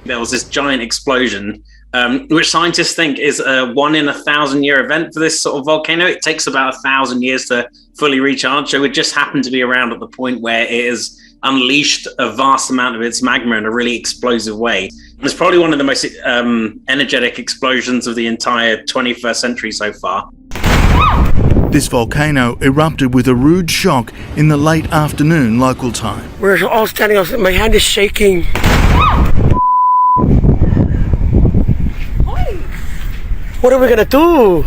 There was this giant explosion, which scientists think is a 1 in 1,000-year event for this sort of volcano. It takes about 1,000 years to fully recharge, so it just happened to be around at the point where it has unleashed a vast amount of its magma in a really explosive way. It's probably one of the most energetic explosions of the entire 21st century so far. This volcano erupted with a rude shock in the late afternoon local time. We're all standing up. My hand is shaking. What are we gonna do?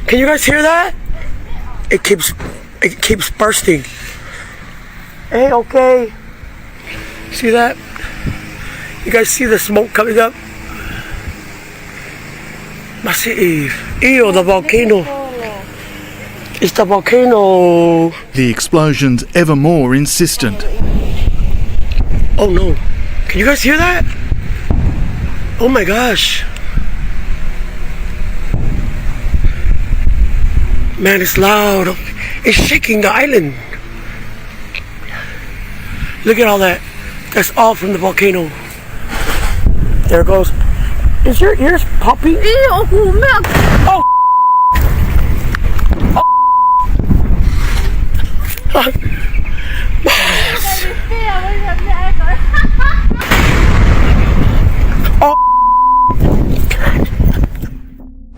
Can you guys hear that? It keeps bursting. Hey, okay. See that? You guys see the smoke coming up? Massive. Ew, the volcano. It's the volcano. The explosion's ever more insistent. Oh no. Can you guys hear that? Oh my gosh. Man, it's loud. It's shaking the island. Look at all that. That's all from the volcano. There it goes. Is your ears popping? Oh.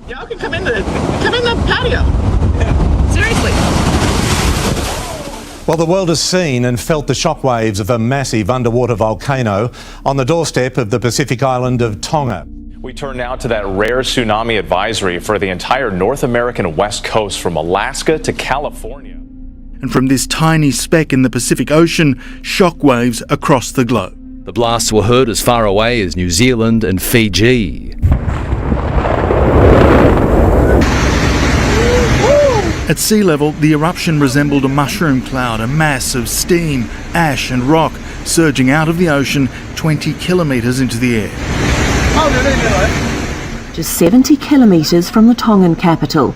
Y'all can come in the patio. Yeah. Seriously. Well, the world has seen and felt the shockwaves of a massive underwater volcano on the doorstep of the Pacific island of Tonga. We turn now to that rare tsunami advisory for the entire North American west coast from Alaska to California. And from this tiny speck in the Pacific Ocean, shockwaves across the globe. The blasts were heard as far away as New Zealand and Fiji. At sea level, the eruption resembled a mushroom cloud, a mass of steam, ash and rock surging out of the ocean 20 kilometres into the air. Just 70 kilometres from the Tongan capital.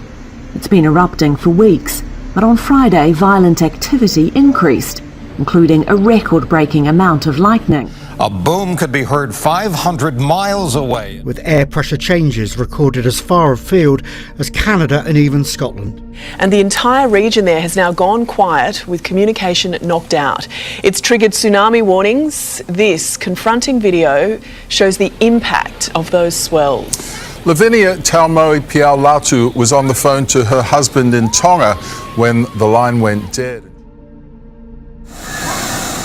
It's been erupting for weeks, but on Friday violent activity increased, including a record-breaking amount of lightning. A boom could be heard 500 miles away. With air pressure changes recorded as far afield as Canada and even Scotland. And the entire region there has now gone quiet with communication knocked out. It's triggered tsunami warnings. This confronting video shows the impact of those swells. Lavinia Taumoi Piaulatu was on the phone to her husband in Tonga when the line went dead.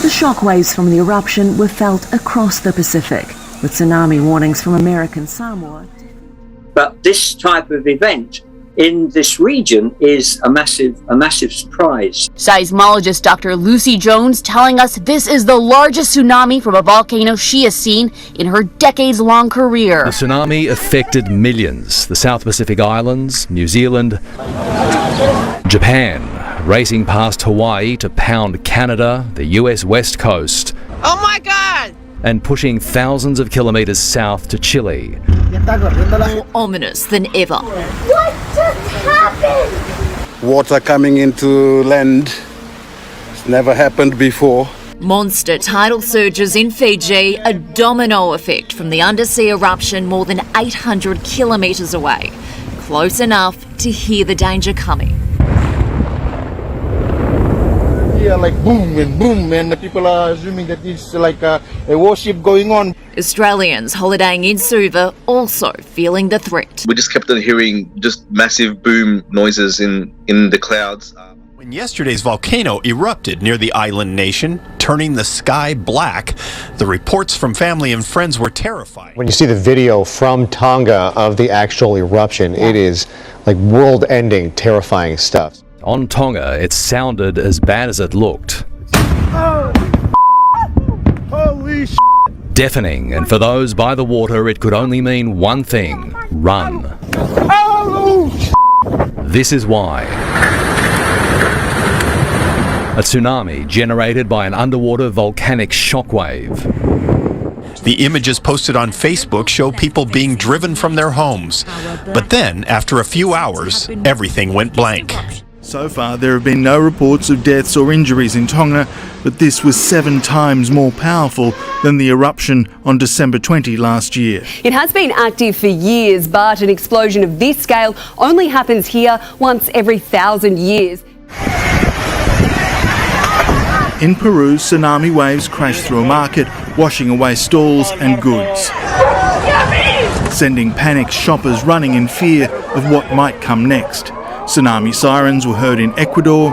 The shockwaves from the eruption were felt across the Pacific, with tsunami warnings from American Samoa. But this type of event in this region is a massive surprise. Seismologist Dr. Lucy Jones telling us this is the largest tsunami from a volcano she has seen in her decades-long career. The tsunami affected millions. The South Pacific Islands, New Zealand, Japan, racing past Hawaii to pound Canada, the US West Coast. Oh my God! And pushing thousands of kilometres south to Chile. More ominous than ever. What just happened? Water coming into land. It's never happened before. Monster tidal surges in Fiji, a domino effect from the undersea eruption more than 800 kilometres away. Close enough to hear the danger coming. Yeah, like boom and boom, and the people are assuming that this is like a warship going on. Australians holidaying in Suva also feeling the threat. We just kept on hearing just massive boom noises in the clouds. When yesterday's volcano erupted near the island nation, turning the sky black, the reports from family and friends were terrifying. When you see the video from Tonga of the actual eruption, it is like world-ending, terrifying stuff. On Tonga, it sounded as bad as it looked. Holy shit! Deafening, and for those by the water, it could only mean one thing: run. This is why. A tsunami generated by an underwater volcanic shockwave. The images posted on Facebook show people being driven from their homes. But then, after a few hours, everything went blank. So far, there have been no reports of deaths or injuries in Tonga, but this was 7 times more powerful than the eruption on December 20 last year. It has been active for years, but an explosion of this scale only happens here once every 1,000 years. In Peru, tsunami waves crashed through a market, washing away stalls and goods, sending panicked shoppers running in fear of what might come next. Tsunami sirens were heard in Ecuador,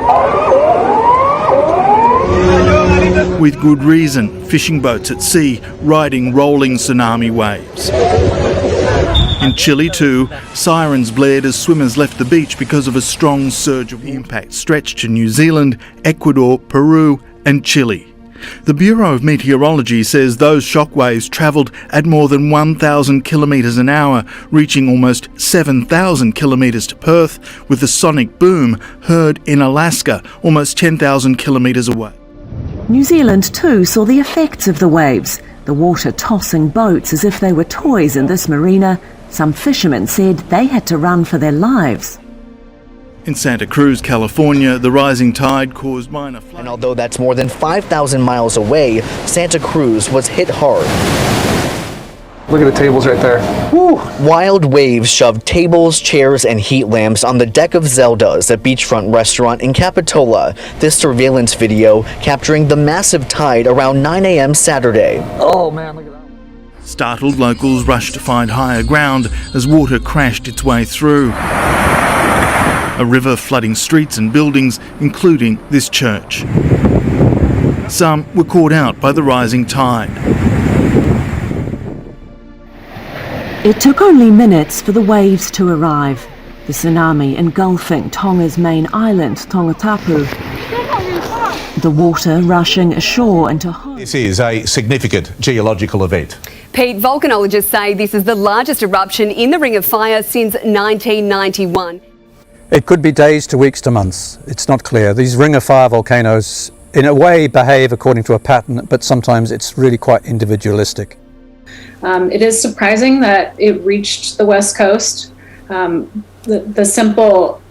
with good reason, fishing boats at sea riding rolling tsunami waves. In Chile too, sirens blared as swimmers left the beach because of a strong surge of impact stretched to New Zealand, Ecuador, Peru and Chile. The Bureau of Meteorology says those shockwaves travelled at more than 1,000 kilometres an hour, reaching almost 7,000 kilometres to Perth, with the sonic boom heard in Alaska, almost 10,000 kilometres away. New Zealand too saw the effects of the waves, the water tossing boats as if they were toys in this marina. Some fishermen said they had to run for their lives. In Santa Cruz, California, the rising tide caused minor flooding. And although that's more than 5,000 miles away, Santa Cruz was hit hard. Look at the tables right there. Woo. Wild waves shoved tables, chairs, and heat lamps on the deck of Zelda's, a beachfront restaurant in Capitola. This surveillance video capturing the massive tide around 9 a.m. Saturday. Oh man, look at that. Startled locals rushed to find higher ground as water crashed its way through. A river flooding streets and buildings, including this church. Some were caught out by the rising tide. It took only minutes for the waves to arrive. The tsunami engulfing Tonga's main island, Tongatapu. The water rushing ashore into homes. This is a significant geological event. Pete, volcanologists say this is the largest eruption in the Ring of Fire since 1991. It could be days to weeks to months. It's not clear. These Ring of Fire volcanoes, in a way, behave according to a pattern, but sometimes it's really quite individualistic. It is surprising that it reached the West Coast. The simple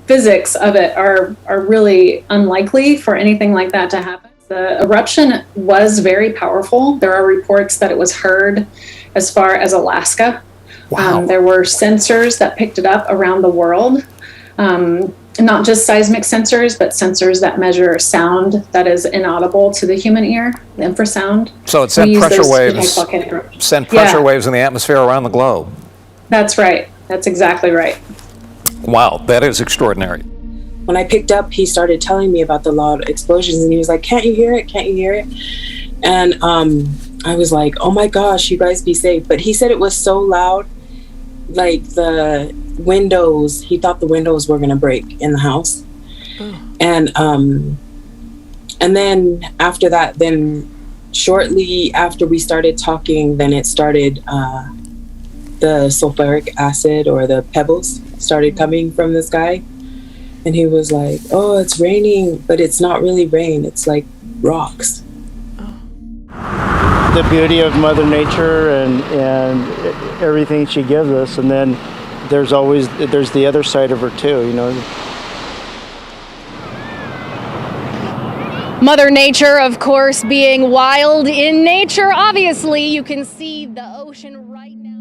physics of it are really unlikely for anything like that to happen. The eruption was very powerful. There are reports that it was heard as far as Alaska. Wow. There were sensors that picked it up around the world. Not just seismic sensors, but sensors that measure sound that is inaudible to the human ear, infrasound. So it sent pressure waves in the atmosphere around the globe. That's right. That's exactly right. Wow, that is extraordinary. When I picked up, he started telling me about the loud explosions, and he was like, "Can't you hear it? Can't you hear it?" And I was like, "Oh my gosh, you guys be safe." But he said it was so loud, like the windows, he thought the windows were going to break in the house. And then after that, then shortly after we started talking, then it started, the sulfuric acid or the pebbles started coming from the sky. And he was like, "Oh, it's raining, but it's not really rain. It's like rocks." The beauty of Mother Nature and everything she gives us, and then there's the other side of her too, you know. Mother Nature, of course, being wild in nature. Obviously, you can see the ocean right now.